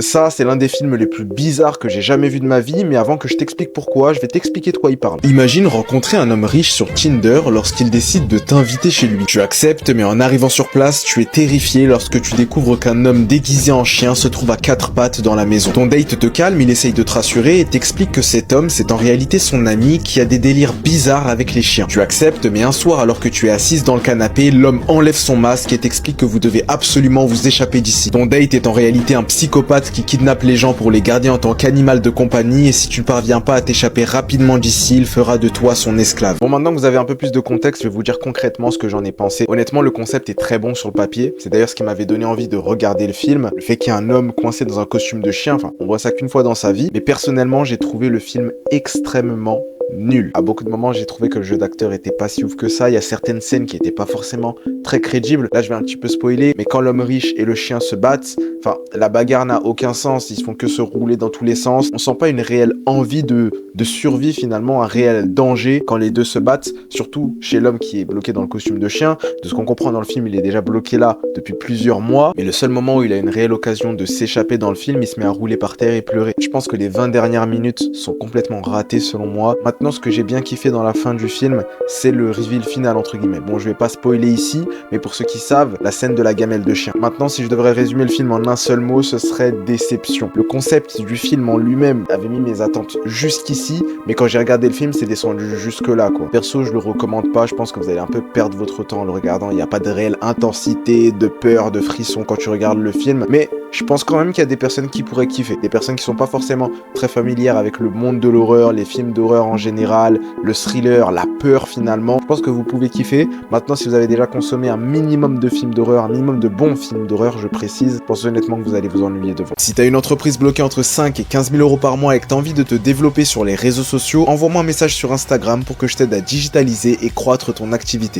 Ça, c'est l'un des films les plus bizarres que j'ai jamais vu de ma vie, mais avant que je t'explique pourquoi, je vais t'expliquer de quoi il parle. Imagine rencontrer un homme riche sur Tinder lorsqu'il décide de t'inviter chez lui. Tu acceptes, mais en arrivant sur place, tu es terrifié lorsque tu découvres qu'un homme déguisé en chien se trouve à quatre pattes dans la maison. Ton date te calme, il essaye de te rassurer et t'explique que cet homme, c'est en réalité son ami qui a des délires bizarres avec les chiens. Tu acceptes, mais un soir, alors que tu es assise dans le canapé, l'homme enlève son masque et t'explique que vous devez absolument vous échapper d'ici. Ton date est en réalité un psychopathe qui kidnappe les gens pour les garder en tant qu'animal de compagnie, et si tu ne parviens pas à t'échapper rapidement d'ici, il fera de toi son esclave. Bon, maintenant que vous avez un peu plus de contexte, je vais vous dire concrètement ce que j'en ai pensé. Honnêtement, le concept est très bon sur le papier. C'est d'ailleurs ce qui m'avait donné envie de regarder le film. Le fait qu'il y ait un homme coincé dans un costume de chien, enfin, on voit ça qu'une fois dans sa vie. Mais personnellement, j'ai trouvé le film extrêmement nul. À beaucoup de moments, j'ai trouvé que le jeu d'acteur était pas si ouf que ça. Il y a certaines scènes qui étaient pas forcément très crédibles. Là, je vais un petit peu spoiler, mais quand l'homme riche et le chien se battent, enfin, la bagarre n'a aucun sens. Ils font que se rouler dans tous les sens. On sent pas une réelle envie de survie finalement, un réel danger quand les deux se battent, surtout chez l'homme qui est bloqué dans le costume de chien. De ce qu'on comprend dans le film, il est déjà bloqué là depuis plusieurs mois, mais le seul moment où il a une réelle occasion de s'échapper dans le film, il se met à rouler par terre et pleurer. Je pense que les 20 dernières minutes sont complètement ratées selon moi. Maintenant, ce que j'ai bien kiffé dans la fin du film, c'est le reveal final entre guillemets. Bon, je vais pas spoiler ici, mais pour ceux qui savent, la scène de la gamelle de chien. Maintenant, si je devrais résumer le film en un seul mot, ce serait déception. Le concept du film en lui-même avait mis mes attentes jusqu'ici, mais quand j'ai regardé le film, c'est descendu jusque là quoi. Perso, je le recommande pas, je pense que vous allez un peu perdre votre temps en le regardant. Il n'y a pas de réelle intensité, de peur, de frisson quand tu regardes le film, mais je pense quand même qu'il y a des personnes qui pourraient kiffer. Des personnes qui sont pas forcément très familières avec le monde de l'horreur, les films d'horreur en général, le thriller, la peur finalement. Je pense que vous pouvez kiffer. Maintenant, si vous avez déjà consommé un minimum de films d'horreur, un minimum de bons films d'horreur, je précise, je pense honnêtement que vous allez vous ennuyer devant. Si t'as une entreprise bloquée entre 5 et 15 000 euros par mois et que t'as envie de te développer sur les réseaux sociaux, envoie-moi un message sur Instagram pour que je t'aide à digitaliser et croître ton activité.